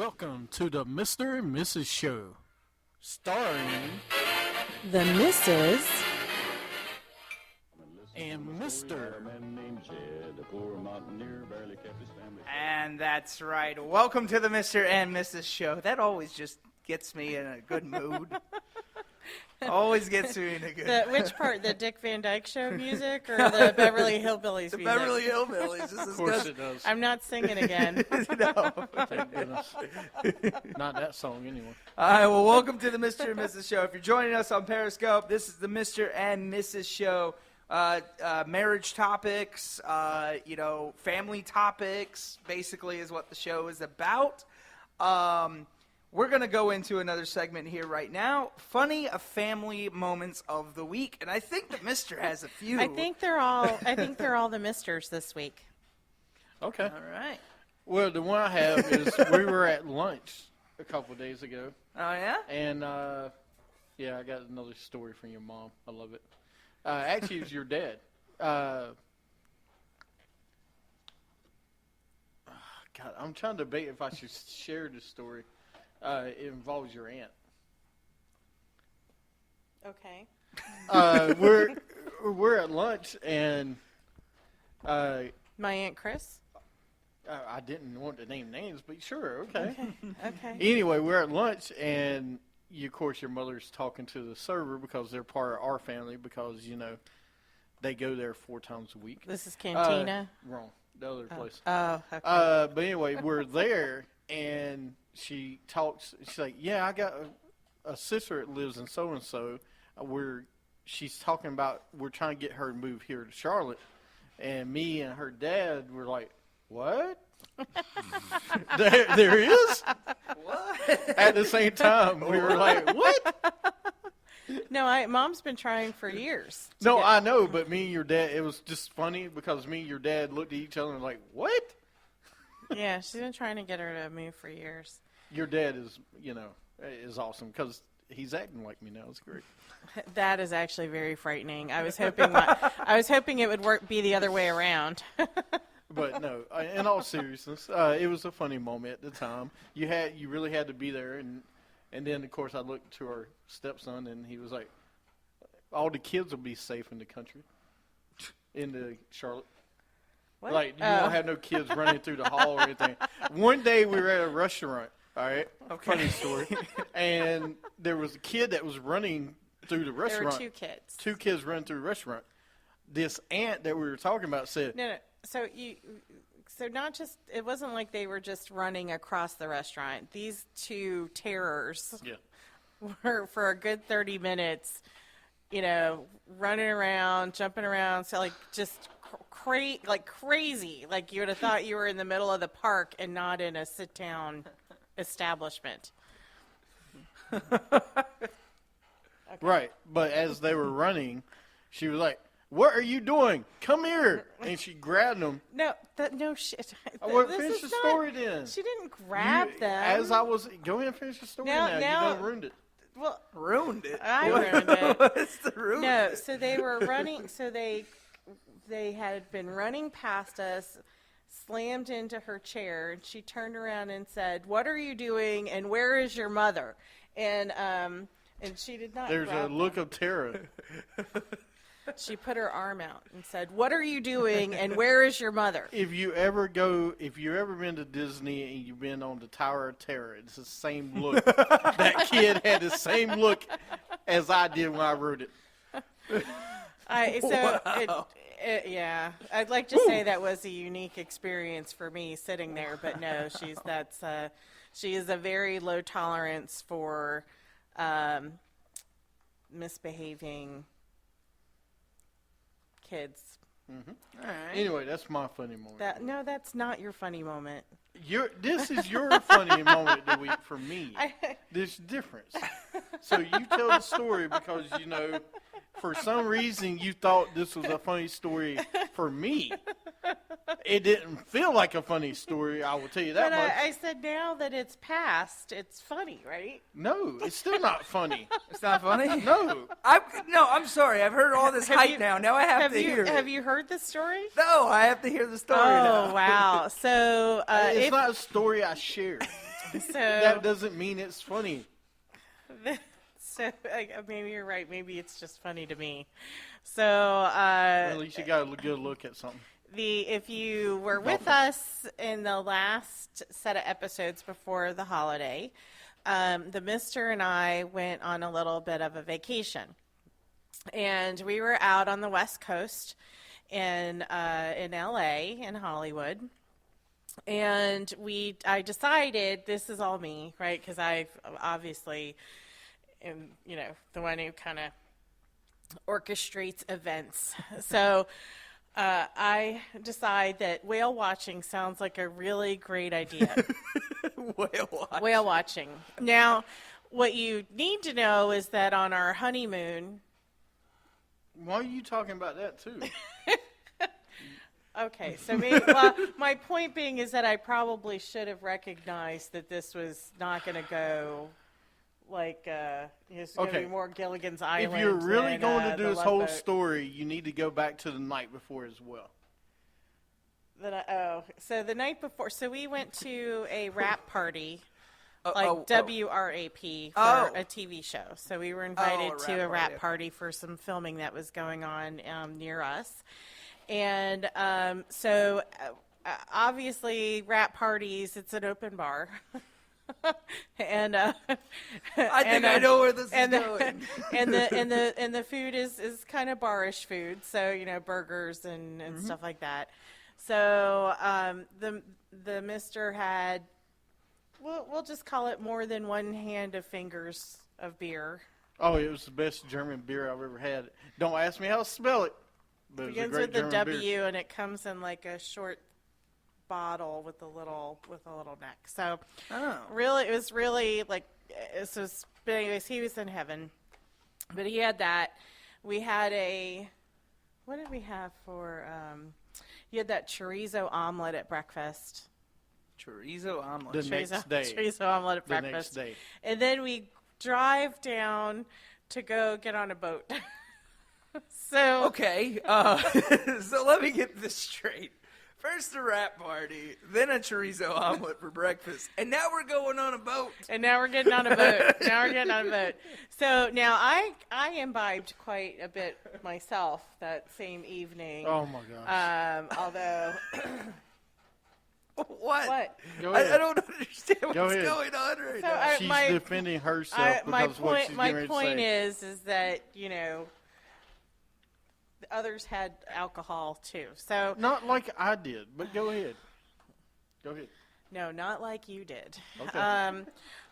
Welcome to the Mr. and Mrs. Show, starring The Mrs. and Mr. And that's right. Welcome to the Mr. and Mrs. Show. That always just gets me in a good mood. Always gets me in a good mood. Which part? The Dick Van Dyke Show music or the Beverly Hillbillies The music? Beverly Hillbillies. This Of is course good. it does. I'm not singing again. No. Thank goodness. Not that song anyway. All right, well, welcome to the Mr. and Mrs. Show. If you're joining us on Periscope, this is the Mr. and Mrs. Show. Marriage topics, family topics, basically is what the show is about. We're going to go into another segment here right now. Funny family moments of the week. And I think that Mr. has a few. I think they're all the Misters this week. Okay. All right. Well, the one I have is we were at lunch a couple of days ago, Oh, yeah? and I got another story from your mom. I love it. Actually, it was your dad. God, I'm trying to debate if I should share this story. It involves your aunt. Okay. We're at lunch, and My Aunt Chris? I didn't want to name names, but sure, okay. Okay. Anyway, we're at lunch, and of course your mother's talking to the server because they're part of our family because, they go there 4 times a week. This is Cantina? Wrong. The other place. Oh, okay. But anyway, we're there, and she talks. She's like, yeah, I got a sister that lives in so-and-so. She's talking about we're trying to get her to move here to Charlotte. And me and her dad were like, what? there is? What? At the same time, we were like, what? No, Mom's been trying for years. No, I know, but me and your dad, it was just funny because me and your dad looked at each other and like, what? Yeah, she's been trying to get her to move for years. Your dad is awesome because he's acting like me now. It's great. That is actually very frightening. I was hoping it would be the other way around. But no, in all seriousness, it was a funny moment at the time. You really had to be there, and then of course I looked to our stepson, and he was like, "All the kids will be safe in the country, in Charlotte. What? Like you won't have no kids running through the hall or anything." One day we were at a restaurant. All right, funny story, and there was a kid that was running through the restaurant. There were 2 kids. 2 kids running through the restaurant. This aunt that we were talking about said, No. So not just, it wasn't like they were just running across the restaurant. These 2 terrors were for a good 30 minutes, running around, jumping around, so like just crazy. Like you would have thought you were in the middle of the park and not in a sit-down establishment. Right, but as they were running, she was like, "What are you doing? Come here!" And she grabbed them. No shit. Finish the story then. She didn't grab them. As I was, go ahead and finish the story now. You done ruined it. Well, Ruined it. I ruined it. What's the ruin? No, so they were running. So they had been running past us, slammed into her chair, and she turned around and said, "What are you doing? And where is your mother?" And she did not. There's a grab look them. of terror. She put her arm out and said, "What are you doing? And where is your mother?" If you ever been to Disney and you've been on the Tower of Terror, it's the same look. That kid had the same look as I did when I wrote it. Wow. Yeah, I'd like to say that was a unique experience for me sitting there, but no, she is a very low tolerance for misbehaving kids. Mm-hmm. All right. Anyway, that's my funny moment. No, that's not your funny moment. This is your funny moment of the week for me. There's a difference. So you tell the story because, for some reason you thought this was a funny story for me. It didn't feel like a funny story, I will tell you that But much. I said now that it's past, it's funny, right? No, it's still not funny. It's not funny? No. I'm sorry. I've heard all this hype now. Now I have to hear it. Have you heard this story? No, I have to hear the story now. Oh, wow. So It's not a story I shared. So That doesn't mean it's funny. So maybe you're right. Maybe it's just funny to me. So At least you got a good look at something. if you were with us in the last set of episodes before the holiday, the Mister and I went on a little bit of a vacation, and we were out on the West Coast in LA, in Hollywood. And I decided, this is all me, right? Because I obviously am, the one who kind of orchestrates events. So I decide that whale watching sounds like a really great idea. Whale watching. Now, what you need to know is that on our honeymoon. Why are you talking about that too? Okay, so my point being is that I probably should have recognized that this was not going to go like it's going to be more Gilligan's Island. If you're really than, going to do the this Love whole Boat. story, you need to go back to the night before as well. So the night before, so we went to a rap party, WRAP for a TV show. So we were invited to a rap party. party for some filming that was going on near us. And so obviously rap parties, it's an open bar. And I think I know where this is going. and the food is kind of barish food, so burgers and stuff like that. So the Mister had, we'll just call it more than one hand of fingers of beer. Oh, it was the best German beer I've ever had. Don't ask me how to spell it. But It it was a begins great with the German W, beer. and it comes in like a short bottle with a little neck. So really, it was really like but anyways, he was in heaven. But he had that. We had what did we have for? You had that chorizo omelet at breakfast. Chorizo omelet. The next day. Chorizo omelet at The next breakfast. day. And then we drive down to go get on a boat. So Okay, so let me get this straight. First a rap party, then a chorizo omelet for breakfast, and now we're going on a boat. And now we're getting on a boat. So now I imbibed quite a bit myself that same evening. Oh my gosh. Although What? Go I ahead. don't understand what's Go ahead. going on right So now. She's defending herself my because of what she's my getting ready to point say. is that others had alcohol too. So Not like I did, but go ahead. Go ahead. no, not like you did. Okay.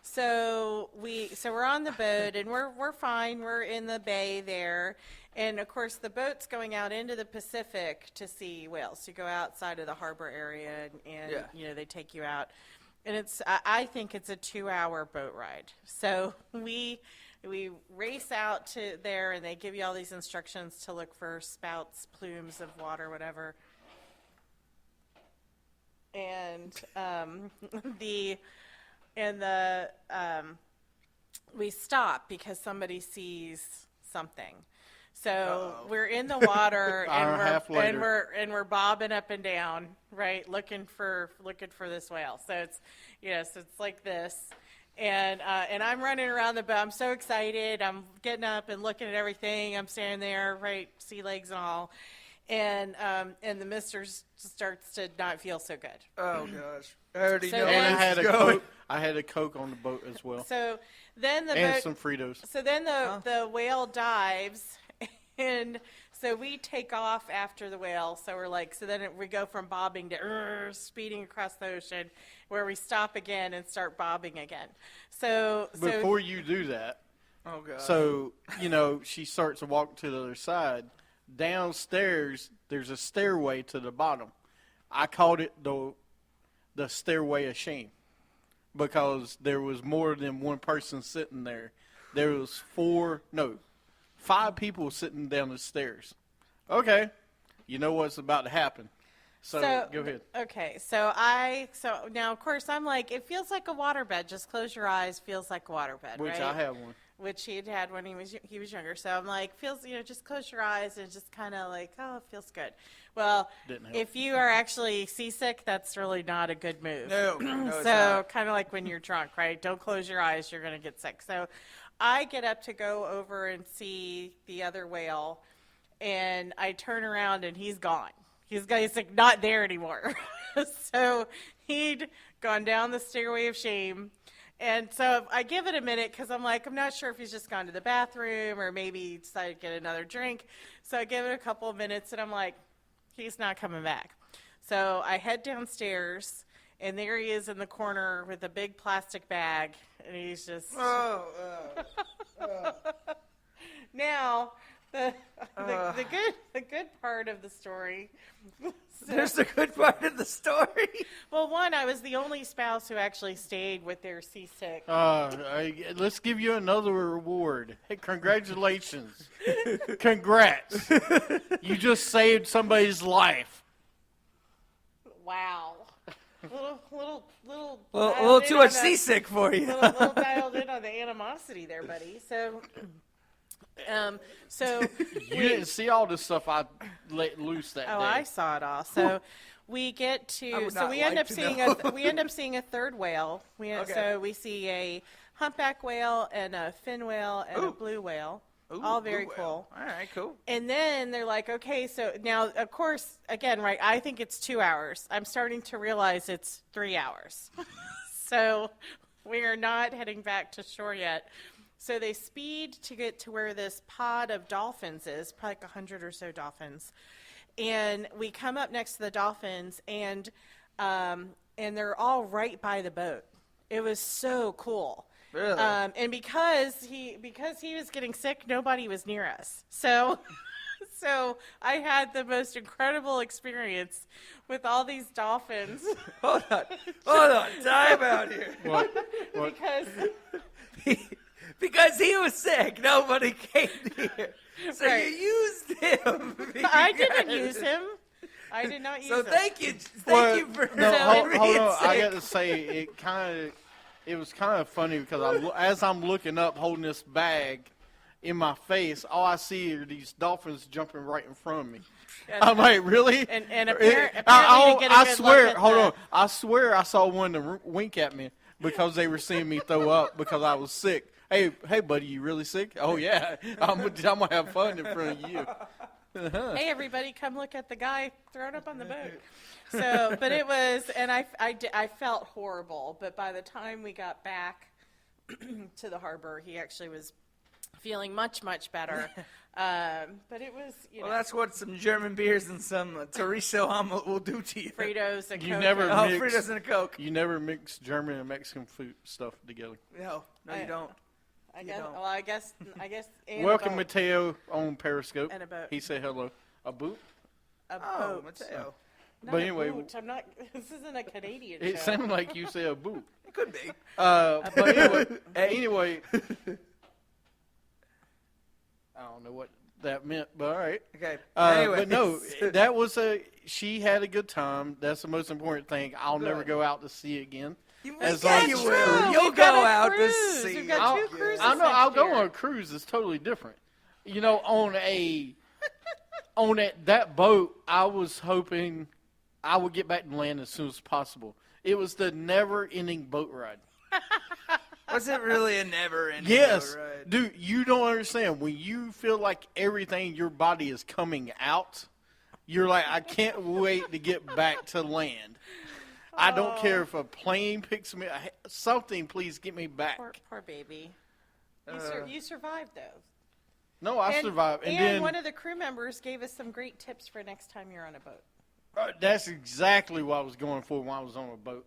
So we're on the boat and we're fine. We're in the bay there, and of course the boat's going out into the Pacific to see whales. You go outside of the harbor area, and they take you out, and I think it's a 2-hour boat ride. So we race out to there, and they give you all these instructions to look for spouts, plumes of water, whatever. And we stop because somebody sees something. So we're in the water Hour and a half later. and we're bobbing up and down, right, looking for this whale. So it's so it's like this. And I'm running around the boat. I'm so excited. I'm getting up and looking at everything. I'm standing there, right, sea legs and all. And the Mister starts to not feel so good. Oh gosh, I already So know then- And where this is going. I had a Coke on the boat as well. So then the And boat, some Fritos. so then the whale dives, and so we take off after the whale. So then we go from bobbing to speeding across the ocean, where we stop again and start bobbing again. So Before you do that, Oh god. so, she starts to walk to the other side. Downstairs, there's a stairway to the bottom. I called it the stairway of shame because there was more than one person sitting there. There was 5 people sitting down the stairs. Okay, you know what's about to happen. So go ahead. Okay, so now of course I'm like, it feels like a waterbed. Just close your eyes. Feels like a waterbed, Which right? I have one. which he had when he was younger. So I'm like, feels, just close your eyes and just kind of like, oh, it feels good. Well, if you are actually seasick, that's really not a good move. No, so kind of like when you're drunk, right? Don't close your eyes, you're going to get sick. So I get up to go over and see the other whale, and I turn around and he's gone. He's like not there anymore. So he'd gone down the stairway of shame. And so I give it a minute because I'm like, I'm not sure if he's just gone to the bathroom or maybe he decided to get another drink. So I give it a couple of minutes and I'm like, he's not coming back. So I head downstairs and there he is in the corner with a big plastic bag and he's just... Now, the good part of the story... There's the good part of the story. Well, one, I was the only spouse who actually stayed with their seasick. Let's give you another reward. Hey, congratulations. Congrats. You just saved somebody's life. Wow. Little too much seasick for you. little dialed in on the animosity there, buddy. So You didn't see all the stuff I let loose that day. Oh, I saw it all. So we get to, so we end up seeing a third whale. So we see a humpback whale and a fin whale and a blue whale. All very cool. All right, cool. And then they're like, okay, so now, of course, again, right, I think it's 2 hours. I'm starting to realize it's 3 hours. So we are not heading back to shore yet. So they speed to get to where this pod of dolphins is, probably like 100 or so dolphins. And we come up next to the dolphins, and they're all right by the boat. It was so cool. Really? And because he was getting sick, nobody was near us. So I had the most incredible experience with all these dolphins. Hold on, time out here. What? Because he was sick, nobody came here. So Right. you used him. I didn't use him. I did not use him. So thank you for No, hold being on. I sick. got to say, it was kind of funny because as I'm looking up, holding this bag in my face, all I see are these dolphins jumping right in front of me. I'm like, really? And apparently I to get a good swear, look at hold on. I swear I saw one to wink at me because they were seeing me throw up because I was sick. Hey, buddy, you really sick? Oh, yeah. I'm gonna have fun in front of you. Hey, everybody, come look at the guy thrown up on the boat. So, but it was, and I felt horrible. But by the time we got back to the harbor, he actually was feeling much, much better. But it was, Well, that's what some German beers and some chorizo omelet will do to you. Fritos and You Coke. never and- mix- Fritos and a Coke. You never mix German and Mexican food stuff together. No, you don't. I guess. don't. Well, I guess. And Welcome, a boat. Mateo, on Periscope. And a boat. He said hello. A boot? A Oh, boat. Mateo. Not But a anyway, boot. I'm not. This isn't a Canadian It show. sounded like you said a boot. It could be. But anyway, I don't know what that meant, but all right. Okay. But no, that was she had a good time. That's the most important thing. I'll never Good. go out to sea again. As long you as will. true. You'll We've got go a out to cruise. sea. We've got two cruises I know. I'll next go year. on a cruise. It's totally different. On that boat, I was hoping I would get back to land as soon as possible. It was the never-ending boat ride. Was it really a never-ending Yes, boat ride? dude, you don't understand. When you feel like everything in your body is coming out, you're like, I can't wait to get back to land. I don't care if a plane picks me up. Something, please get me back. Poor baby. You survived though. No, I survived. And And then one of the crew members gave us some great tips for next time you're on a boat. that's exactly what I was going for when I was on a boat.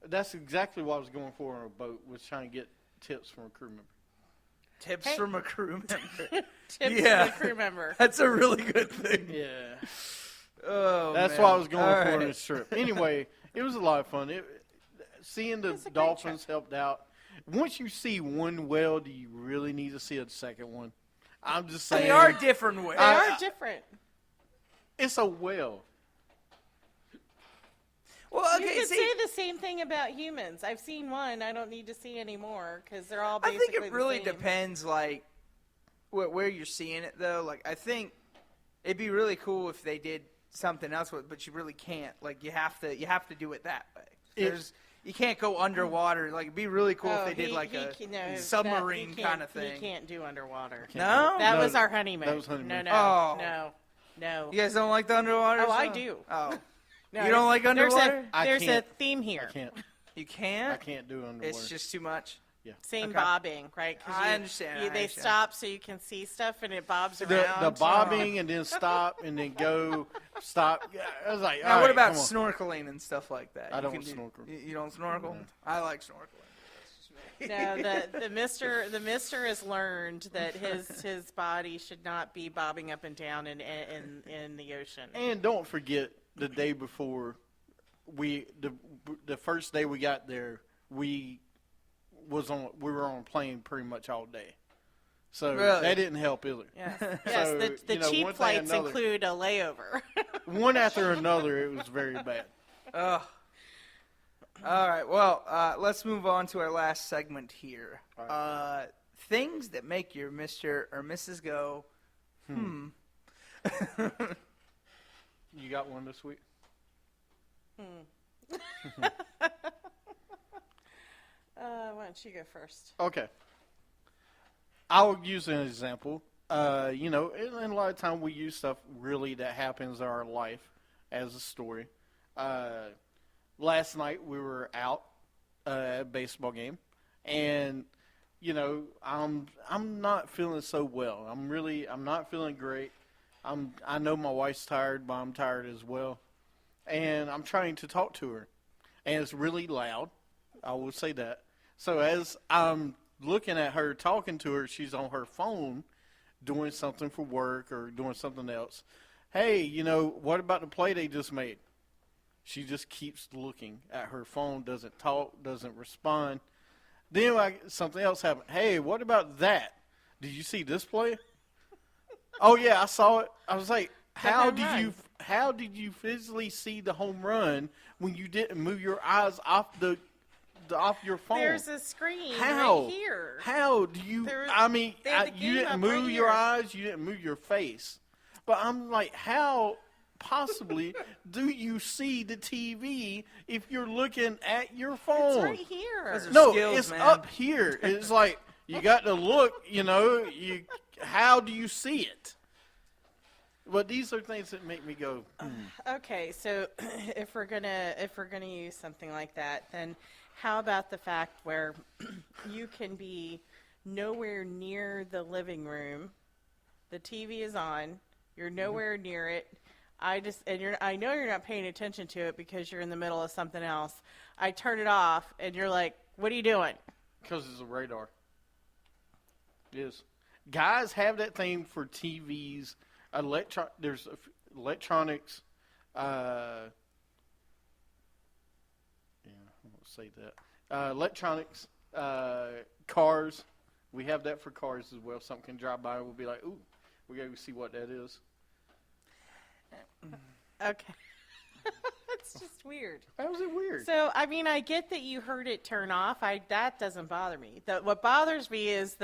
That's exactly what I was going for on a boat, was trying to get tips from a crew member. Tips Hey. from a crew member. Tips Yeah. from the crew member. That's a really good thing. Yeah. Oh, That's man. what I was going All for on right. this trip. Anyway, it was a lot of fun. Seeing the It's a great dolphins helped out. Once you see one whale, do you really need to see a second one? I'm just saying. They are different ways. They are different. It's a whale. Well, You okay, could see, say the same thing about humans. I've seen one. I don't need to see any more because they're all I basically think it really the same. depends, like, where you're seeing it, though. Like, I think it'd be really cool if they did something else with it, but you really can't. Like, you have to do it that way. You can't go underwater. Like, it'd be really cool if they did, like, a submarine kind of thing. He can't do underwater. No? That was our honeymoon. That was honeymoon. No. You guys don't like the underwater Oh, stuff? I do. Oh. No, You don't like underwater? There's a can't. theme here. I can't. You can't? I can't do underwater. It's just too much? Same Okay. bobbing, right? 'Cause I understand, I They understand. stop so you can see stuff, and it bobs the around. bobbing and then stop and then go stop. Yeah, I was like, Now, all what right, about come on. snorkeling and stuff like that? I You don't can do- snorkel. You don't snorkel? I like snorkeling. No, the Mister has learned that his body should not be bobbing up and down in the ocean. And don't forget the day before the first day we got there, we were on a plane pretty much all day. So Really? that didn't help either. Yes, So, the you know, cheap one thing flights another. include a layover. One after another, it was very bad. Ugh. All right, well, let's move on to our last segment here. All Things that make your Mr. or Mrs. go, You got one this week? Why don't you go first? Okay. I'll use an example. You know, and a lot of time we use stuff really that happens in our life as a story. Last night we were out at a baseball game, and you know, I'm not feeling so well. I'm not feeling great. I know my wife's tired, but I'm tired as well, and I'm trying to talk to her, and it's really loud. I will say that. So as I'm looking at her, talking to her, she's on her phone doing something for work or doing something else. Hey, you know, what about the play they just made? She just keeps looking at her phone, doesn't talk, doesn't respond. Then something else happened. Hey, what about that? Did you see this play? Oh yeah, I saw it. I was like, how did you physically see the home run when you didn't move your eyes off your phone? There's a screen How? right here. How do you? There's- I mean, they have the you game didn't up move right your here. eyes, you didn't move your face. But I'm like, how possibly do you see the TV if you're looking at your phone? It's right here. Those are No, skills, it's man. up here. It's like you got to look. You know, how do you see it? But these are things that make me go. Okay, so if we're gonna use something like that, then how about the fact where you can be nowhere near the living room, the TV is on, you're nowhere near it. I know you're not paying attention to it because you're in the middle of something else. I turn it off, and you're like, "What are you doing?" Because it's a radar. It is. Guys have that thing for TVs. There's electronics. I won't say that. Electronics, cars. We have that for cars as well. Something can drive by and we'll be like, ooh, we got to see what that is. Okay. It's just weird. How is it weird? So, I mean, I get that you heard it turn off. That doesn't bother me. What bothers me is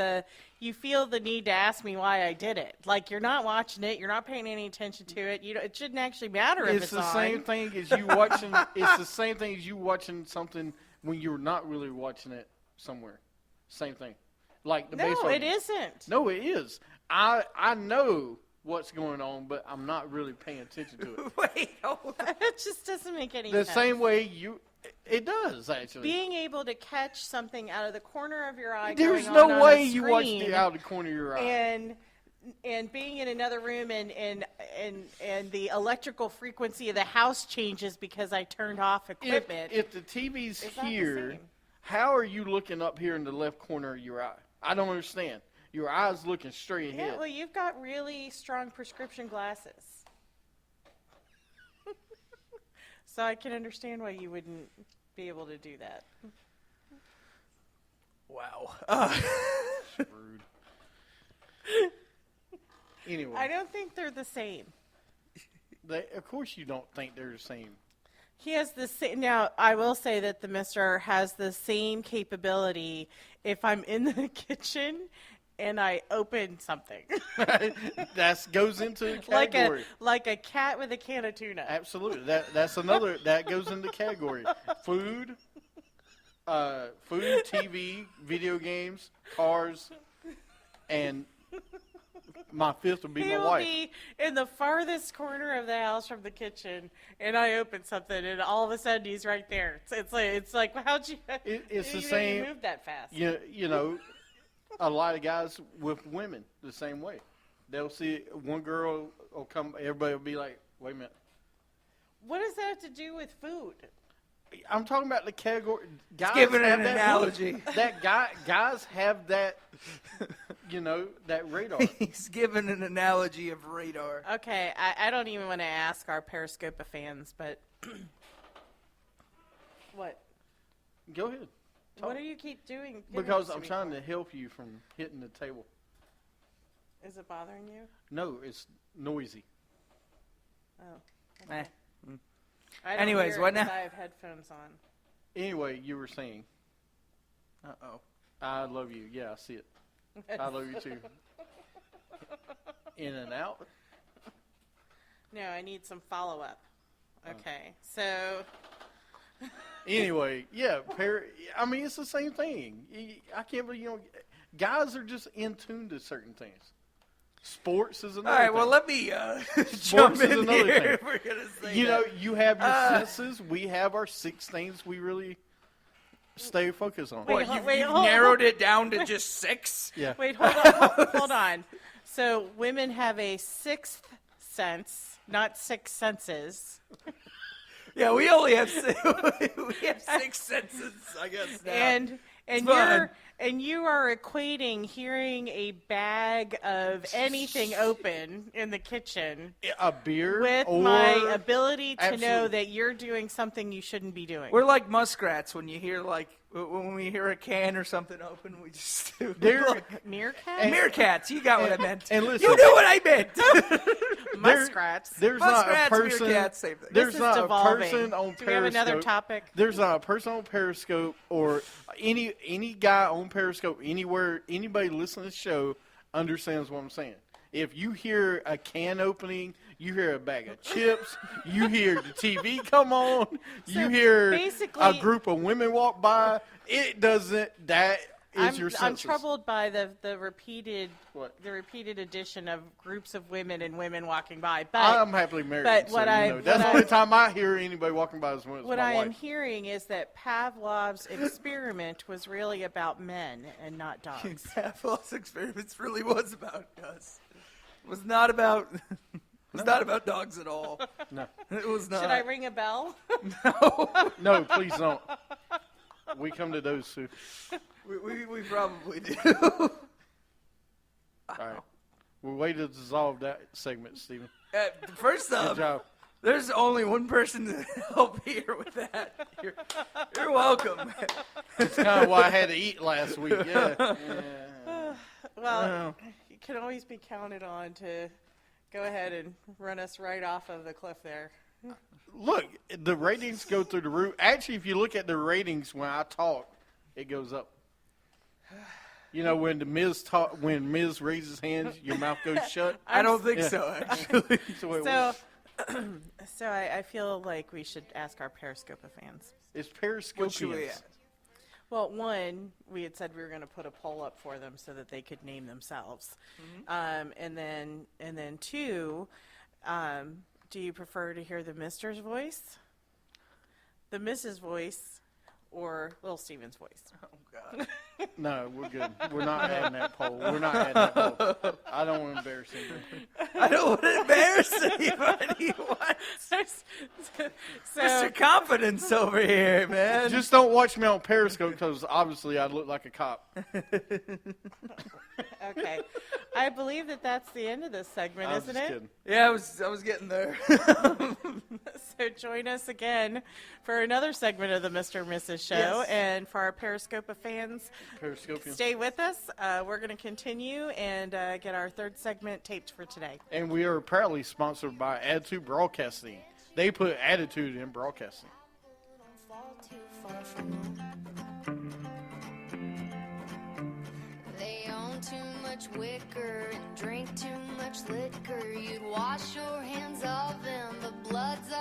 you feel the need to ask me why I did it. Like, you're not watching it. You're not paying any attention to it. It shouldn't actually matter if it's the on. same thing as you watching. It's the same thing as you watching something when you're not really watching it somewhere. Same thing. Like the baseball. No, it game. isn't. No, it is. I know what's going on, but I'm not really paying attention to it. Wait, hold on. It just doesn't make any The sense. same way it does actually. Being able to catch something out of the corner of your eye. There's going no on way a you watch screen, it out of the corner of your eye. and being in another room and the electrical frequency of the house changes because I turned off equipment. If the TV's It's not the here, same. how are you looking up here in the left corner of your eye? I don't understand. Your eye's looking straight ahead. Yeah, well, you've got really strong prescription glasses. So I can understand why you wouldn't be able to do that. Wow. Rude. Anyway, I don't think they're the same. of course you don't think they're the same. He has the same. Now, I will say that the Mister has the same capability if I'm in the kitchen and I open something. That goes into the category. like a cat with a can of tuna. Absolutely. That's another, that goes into category. Food, TV, video games, cars, and my fifth would be He my will wife. be in the farthest corner of the house from the kitchen, and I open something, and all of a sudden he's right there. It's like how'd you? It's you the same. didn't move that fast. You know, a lot of guys with women the same way. They'll see one girl will come, everybody will be like, "Wait a minute." What does that have to do with food? I'm talking about the category. Guys giving have an that analogy. look. Guys have that, that radar. He's giving an analogy of radar. Okay, I don't even want to ask our Periscope fans, but what? Go ahead. What do you keep doing? Because I'm trying to help you from hitting the table. Is it bothering you? No, it's noisy. Oh. Eh. I don't Anyways, hear it what 'cause now? I have headphones on. Anyway, you were saying, Uh-oh. I love you. Yeah, I see it. I love you too. In and out. No, I need some follow-up. Okay, so Anyway, yeah, I mean, it's the same thing. I can't believe, guys are just in tune to certain things. Sports is another All right, thing. well, let me jump is in another here thing. if we're going to say You know, that. you have your senses. We have our 6 things we really stay focused on. Wait, What, you've hold- narrowed it down to just 6? Yeah. wait, hold on. So women have a 6th sense, not 6 senses. Yeah, we only have 6, we have 6 senses, I guess. Now. And fun. you are equating hearing a bag of anything open in the kitchen A beer with or my ability to know Absolutely. that you're doing something you shouldn't be doing. We're like muskrats when you hear, when we hear a can or something open, we just do. They're- Meerkat? Meerkats, you got what I meant. and listen- You knew what I meant. Muskrats. There's not a Muskrats, person. meerkats, same thing. There's This is not devolving. a person on Do we have another Periscope. topic? There's not a person on Periscope or any guy on Periscope anywhere. Anybody listening to the show understands what I'm saying. If you hear a can opening, you hear a bag of chips, you hear the TV come on, you hear basically- a group of women walk by. It doesn't. That is your I'm senses. troubled by the repeated What? addition of groups of women and women walking by. But I'm happily married. but so, what that's the only time I hear anybody walking by is when it's what my I am wife. hearing is that Pavlov's experiment was really about men and not dogs. Pavlov's experiments really was about us. It was not about. It was not about dogs at all. No. It was not. Should I ring a bell? No, please don't. We come to those two. We probably do. All right. We're way to dissolve that segment, Stephen. First Good off, job. there's only one person to help here with that. You're welcome. That's kind of why I had to eat last week. Yeah. Well, you can always be counted on to go ahead and run us right off of the cliff there. Look, the ratings go through the roof. Actually, if you look at the ratings when I talk, it goes up. You know, when when Miz raises hands, your mouth goes shut. I don't think Yeah. so, actually. So it So, was. so I feel like we should ask our Periscope fans. It's What should we Periscopians. ask? Well, one, we had said we were going to put a poll up for them so that they could name themselves, and then two, do you prefer to hear the Mister's voice, the Mrs. voice, or Little Steven's voice? Oh, God. No, we're good. We're not adding that poll. We're not adding that poll. I don't want to embarrass anybody. I don't want to embarrass anybody. What? So, Mr. Confidence over here, man. Just don't watch me on Periscope because obviously I look like a cop. okay, I believe that that's the end of this segment, I was isn't just it? kidding. Yeah, I was getting there. So join us again for another segment of the Mr. and Mrs. Show. Yes. And for our Periscope fans, Periscopians. stay with us. We're going to continue and get our third segment taped for today. And we are proudly sponsored by Add2 Broadcasting. They put attitude in broadcasting. They own too much wicker and drink too much liquor. You'd wash your hands of them, the blood's